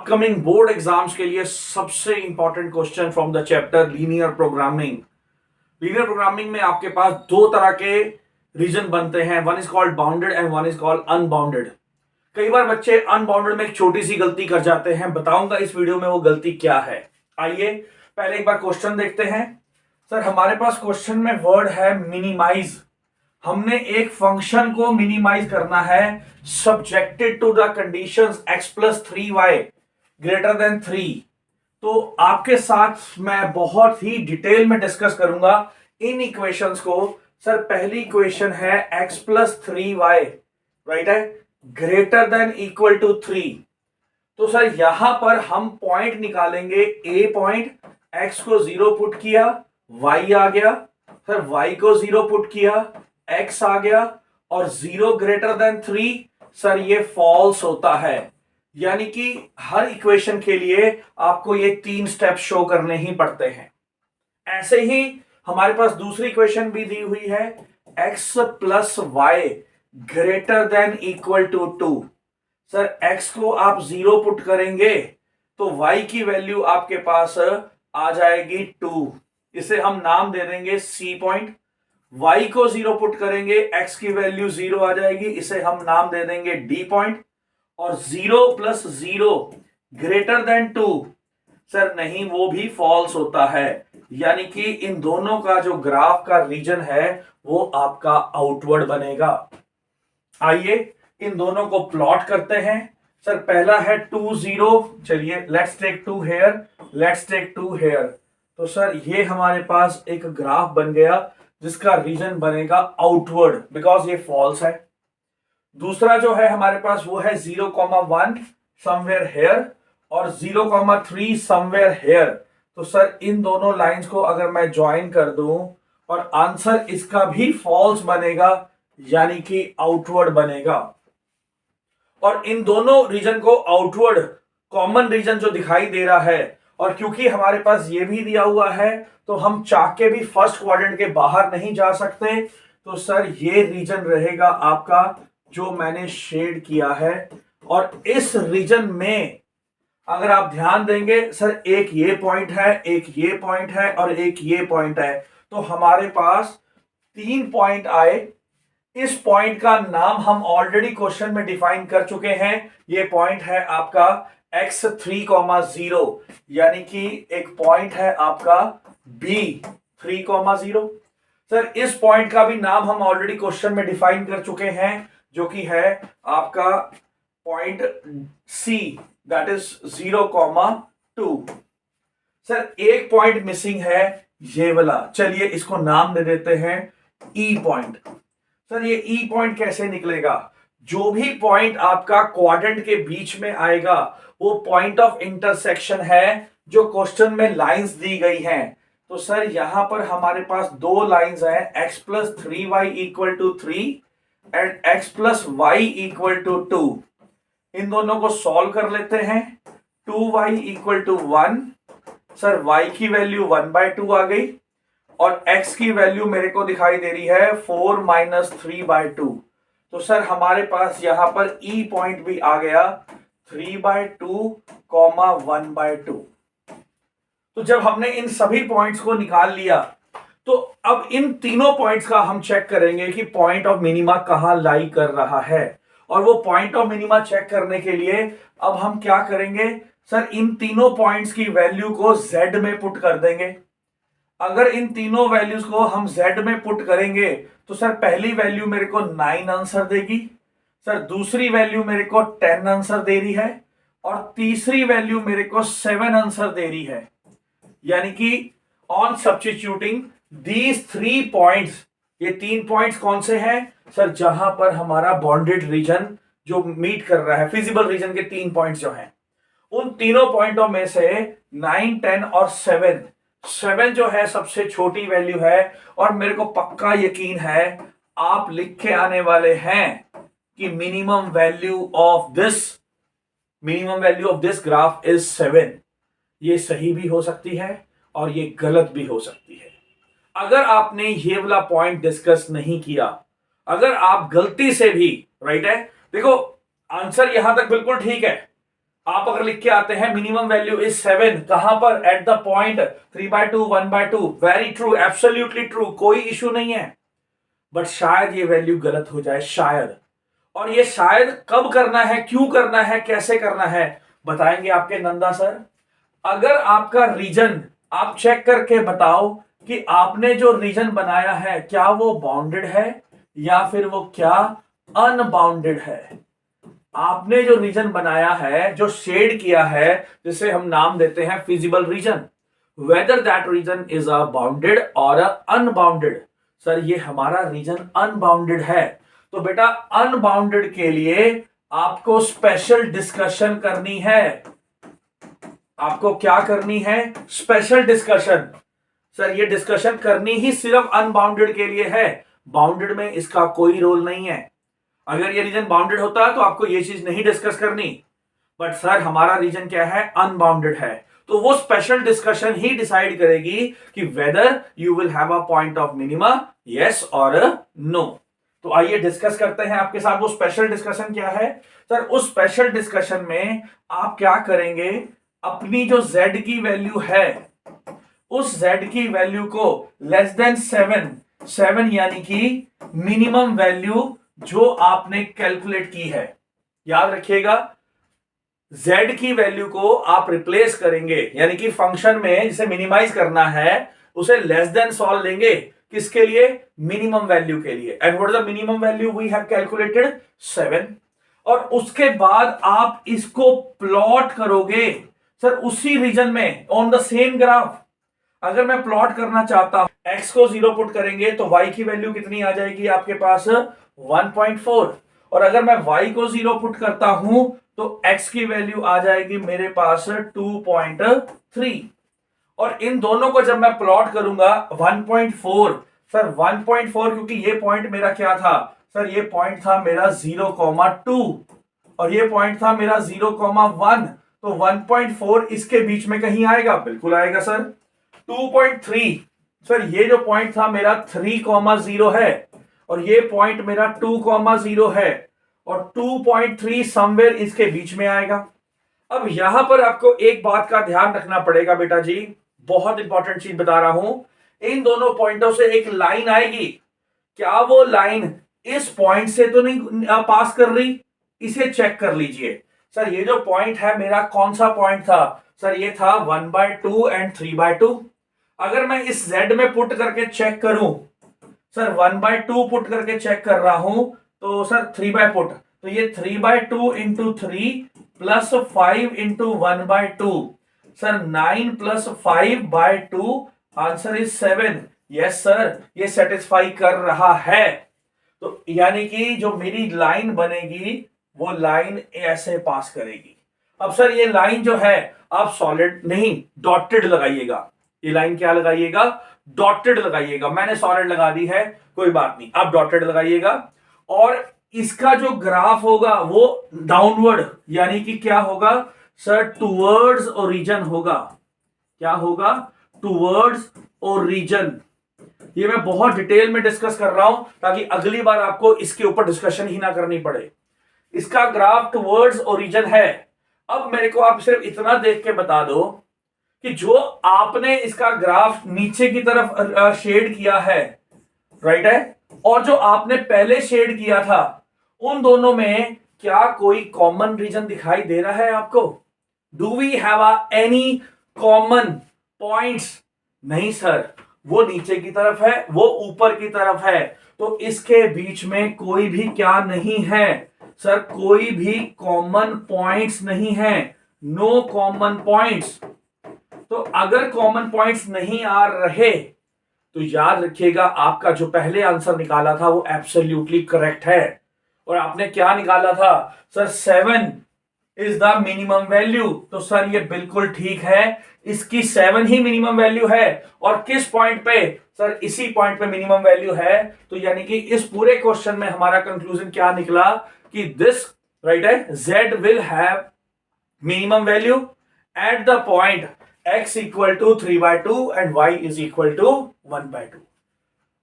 Upcoming board exams के लिए सबसे important question from the chapter linear programming. Linear programming में आपके पास दो तरह के रीजन बनते हैं, one is called bounded and one is called unbounded. कई बार बच्चे अनबाउंडेड में एक छोटी सी गलती कर जाते हैं, बताऊंगा इस वीडियो में वो गलती क्या है। आइए पहले एक बार क्वेश्चन देखते हैं। सर हमारे पास क्वेश्चन में वर्ड है मिनिमाइज। हमने एक फंक्शन को मिनिमाइज करना है subjected to the conditions x+3y greater than 3। तो आपके साथ मैं बहुत ही डिटेल में डिस्कस करूंगा इन इक्वेशंस को। सर पहली इक्वेशन है x+3y राइट है ग्रेटर देन इक्वल टू 3। तो सर यहां पर हम पॉइंट निकालेंगे, ए पॉइंट, x को 0 पुट किया, y आ गया, सर y को 0 पुट किया, x आ गया, और 0 ग्रेटर देन 3 सर ये फॉल्स होता है। यानी कि हर इक्वेशन के लिए आपको ये 3 स्टेप शो करने ही पड़ते हैं। ऐसे ही हमारे पास दूसरी इक्वेशन भी दी हुई है x+y greater than equal to 2। Sir x को आप 0 पुट करेंगे तो y की वैल्यू आपके पास आ जाएगी 2। इसे हम नाम दे देंगे c पॉइंट। y को 0 पुट करेंगे, x की वैल्यू 0 आ जाएगी, इसे हम नाम दे देंगे d पॉइंट। और 0 + 0 ग्रेटर देन 2 सर नहीं, वो भी फॉल्स होता है। यानी कि इन दोनों का जो ग्राफ का रीजन है वो आपका आउटवर्ड बनेगा। आइए इन दोनों को प्लॉट करते हैं। सर पहला है 2 0, चलिए let's take 2 here, let's take 2 here. तो सर ये हमारे पास एक ग्राफ बन गया जिसका रीजन बनेगा आउटवर्ड बिकॉज ये फॉल्स है। दूसरा जो है हमारे पास वो है 0,1 समवेयर हेयर और 0,3 समवेयर हेयर। तो सर इन दोनों लाइंस को अगर मैं ज्वाइन कर दूं और आंसर इसका भी फॉल्स बनेगा, यानी कि आउटवर्ड बनेगा। और इन दोनों रीजन को आउटवर्ड कॉमन रीजन जो दिखाई दे रहा है, और क्योंकि हमारे पास ये भी दिया हुआ है तो हम चाह के भी फर्स्ट क्वाड्रेंट के बाहर नहीं जा सकते। तो सर ये रीजन रहेगा आपका जो मैंने शेड किया है। और इस रीजन में अगर आप ध्यान देंगे सर एक ये पॉइंट है, एक ये पॉइंट है और एक ये पॉइंट है। तो हमारे पास 3 पॉइंट आए। इस पॉइंट का नाम हम ऑलरेडी क्वेश्चन में डिफाइन कर चुके हैं। ये पॉइंट है आपका x3,0, यानी कि एक पॉइंट है आपका b3,0। सर इस पॉइंट का भी नाम हम ऑलरेडी क्वेश्चन में डिफाइन कर चुके हैं जो कि है आपका point c, that is 0,2। Sir एक पॉइंट मिसिंग है, ये वाला, चलिए इसको नाम दे देते हैं e पॉइंट। सर ये ई पॉइंट कैसे निकलेगा? जो भी पॉइंट आपका क्वाड्रेंट के बीच में आएगा वो पॉइंट ऑफ इंटरसेक्शन है जो क्वेश्चन में लाइंस दी गई हैं। तो सर यहां पर हमारे पास दो लाइंस हैं, x+3y = 3 एंड x+y = 2। इन दोनों को सॉल्व कर लेते हैं। 2y = 1, सर y की वैल्यू 1/2 आ गई और x की वैल्यू मेरे को दिखाई दे रही है 4 - 3/2। तो सर हमारे पास यहां पर e पॉइंट भी आ गया 3/2, 1/2। तो जब हमने इन सभी पॉइंट्स को निकाल लिया तो अब इन तीनों पॉइंट्स का हम चेक करेंगे कि पॉइंट ऑफ मिनिमा कहां लाई कर रहा है। और वो पॉइंट ऑफ मिनिमा चेक करने के लिए अब हम क्या करेंगे, सर इन तीनों पॉइंट्स की वैल्यू को z में पुट कर देंगे। अगर इन तीनों वैल्यूज को हम z में पुट करेंगे तो सर पहली वैल्यू मेरे को 9 आंसर देगी, सर दूसरी वैल्यू मेरे को 10 आंसर दे रही है और तीसरी वैल्यू मेरे को 7 आंसर दे रही है। यानी कि ऑन सब्स्टिट्यूटिंग दीज 3 पॉइंट्स, ये 3 पॉइंट्स कौन से हैं सर? जहां पर हमारा बॉन्डेड रीजन जो मीट कर रहा है, फिजिबल रीजन के 3 पॉइंट्स जो हैं, उन तीनों पॉइंटों में से 9, 10 और 7 जो है सबसे छोटी वैल्यू है। और मेरे को पक्का यकीन है आप लिख के आने वाले हैं कि minimum value of this graph is 7। ये सही भी हो सकती है और ये गलत भी हो सकती है। अगर आपने ये वाला पॉइंट डिस्कस नहीं किया, अगर आप गलती से भी, राइट है, देखो आंसर यहां तक बिल्कुल ठीक है, आप अगर लिख के आते हैं मिनिमम वैल्यू इज 7, कहां पर? Eight the point 3/2 1/2, very true, absolutely true, कोई इशू नहीं है। बट शायद ये वैल्यू गलत हो जाए, शायद। और ये शायद कब करना है, क्यों करना है, कैसे करना है, बताएंगे आपके नंदा सर। अगर आपका रीजन, आप चेक करके बताओ कि आपने जो रीजन बनाया है क्या वो बाउंडेड है या फिर वो क्या अनबाउंडेड है। आपने जो रीजन बनाया है, जो शेड किया है, जिसे हम नाम देते हैं feasible region, whether that region is a bounded और अनबाउंडेड। सर ये हमारा रीजन अनबाउंडेड है, तो बेटा अनबाउंडेड के लिए आपको स्पेशल डिस्कशन करनी है। आपको क्या करनी है? Special discussion. सर ये डिस्कशन करनी ही सिर्फ अनबाउंडेड के लिए है, बाउंडेड में इसका कोई रोल नहीं है। अगर ये रीजन बाउंडेड होता तो आपको ये चीज नहीं डिस्कस करनी, बट सर हमारा रीजन क्या है? अनबाउंडेड है। तो वो स्पेशल डिस्कशन ही डिसाइड करेगी कि whether you will have a point of minima, yes और नो। तो आइए डिस्कस करते हैं आपके साथ वो स्पेशल डिस्कशन क्या है। सर उस स्पेशल डिस्कशन में आप क्या करेंगे, अपनी जो z की वैल्यू है, उस z की वैल्यू को लेस देन 7 यानी कि मिनिमम वैल्यू जो आपने कैलकुलेट की है, याद रखिएगा z की वैल्यू को आप रिप्लेस करेंगे, यानी कि फंक्शन में जिसे मिनिमाइज करना है उसे लेस देन सॉल्व लेंगे, किसके लिए? मिनिमम वैल्यू के लिए। And what is the minimum value we have calculated? 7। और उसके बाद आप इसको प्लॉट करोगे सर उसी रीजन में, ऑन द सेम ग्राफ। अगर मैं प्लॉट करना चाहता हूं, x को 0 पुट करेंगे तो y की वैल्यू कितनी आ जाएगी आपके पास? 1.4। और अगर मैं y को 0 पुट करता हूं तो x की वैल्यू आ जाएगी मेरे पास 2.3। और इन दोनों को जब मैं प्लॉट करूंगा 1.4, सर 1.4 क्योंकि ये पॉइंट मेरा क्या था? सर ये पॉइंट था मेरा 0,2 और ये पॉइंट था मेरा 0,1, तो 1.4 इसके बीच में कहीं आएगा, बिल्कुल आएगा सर। 2.3, सर ये जो पॉइंट था मेरा 3,0 है और ये पॉइंट मेरा 2,0 है और 2.3 समवेयर इसके बीच में आएगा। अब यहां पर आपको एक बात का ध्यान रखना पड़ेगा बेटा जी, बहुत इंपॉर्टेंट चीज बता रहा हूं। इन दोनों पॉइंटों से एक लाइन आएगी, क्या वो लाइन इस पॉइंट से तो नहीं पास कर रही? इसे चेक कर लीजिए। सर ये जो पॉइंट है मेरा कौन सा पॉइंट था? सर ये था 1/2 एंड 3/2। अगर मैं इस z में पुट करके चेक करूं, सर 1/2 पुट करके चेक कर रहा हूं तो सर 3 पुट, तो ये 3/2 into 3 plus 5 into 1/2, sir 9 plus 5/2, answer is 7। Yes sir ये सेटिस्फाई कर रहा है। तो यानी कि जो मेरी लाइन बनेगी वो लाइन ऐसे पास करेगी। अब सर ये लाइन जो है आप सॉलिड नहीं, डॉटेड लगाइएगा। ये लाइन क्या लगाइएगा? डॉटेड लगाइएगा। मैंने सॉलिड लगा दी है, कोई बात नहीं, आप डॉटेड लगाइएगा। और इसका जो ग्राफ होगा वो डाउनवर्ड, यानी कि क्या होगा सर? टूवर्ड्स ओरिजिन होगा। क्या होगा? Towards origin. ये मैं बहुत डिटेल में डिस्कस कर रहा हूं ताकि अगली बार आपको इसके ऊपर डिस्कशन ही ना करनी पड़े। इसका ग्राफ टुवर्ड्स ओरिजिन है। अब मेरे को आप सिर्फ इतना देख के बता दो कि जो आपने इसका ग्राफ नीचे की तरफ शेड किया है, राइट है, और जो आपने पहले शेड किया था, उन दोनों में क्या कोई कॉमन रीजन दिखाई दे रहा है आपको? Do we have any common points? नहीं सर, वो नीचे की तरफ है, वो ऊपर की तरफ है, तो इसके बीच में कोई भी क्या नहीं है सर? कोई भी कॉमन पॉइंट्स नहीं है, नो कॉमन पॉइंट्स। तो अगर कॉमन पॉइंट्स नहीं आ रहे तो याद रखिएगा आपका जो पहले आंसर निकाला था वो एब्सोल्युटली करेक्ट है। और आपने क्या निकाला था? Sir 7 is the minimum value, तो सर ये बिल्कुल ठीक है, इसकी 7 ही मिनिमम वैल्यू है। और किस पॉइंट पे? सर इसी पॉइंट पे मिनिमम वैल्यू है। तो यानी कि इस पूरे क्वेश्चन में हमारा कंक्लूजन क्या निकला कि दिस, राइट है, z will have minimum value at the point x equal to 3/2 and y is equal to 1/2।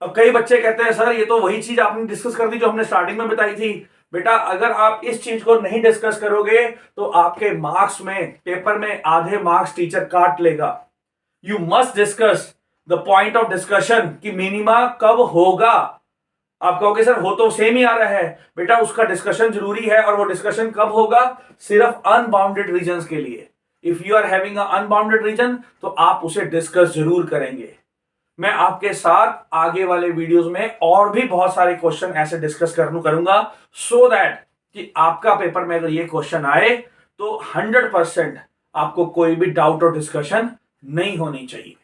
अब कई बच्चे कहते हैं सर ये तो वही चीज आपने डिस्कस कर दी जो हमने स्टार्टिंग में बताई थी। बेटा अगर आप इस चीज को नहीं डिस्कस करोगे तो आपके मार्क्स में, पेपर में आधे मार्क्स टीचर काट लेगा। You must discuss the point of discussion कि मिनिमा कब होगा। आप कहोगे सर हो तो सेम ही आ रहा है, बेटा उसका डिस्कशन जरूरी है, और वो डिस्कशन कब होगा? सिर्फ अनबाउंडेड रीजन्स के लिए। If you are having a unbounded region तो आप उसे डिस्कस जरूर करेंगे। मैं आपके साथ आगे वाले वीडियोस में और भी बहुत सारे क्वेश्चन ऐसे डिस्कस करूंगा, सो दैट कि आपका पेपर में अगर ये क्वेश्चन आए तो 100% आपको कोई भी डाउट और डिस्कशन नहीं होनी चाहिए।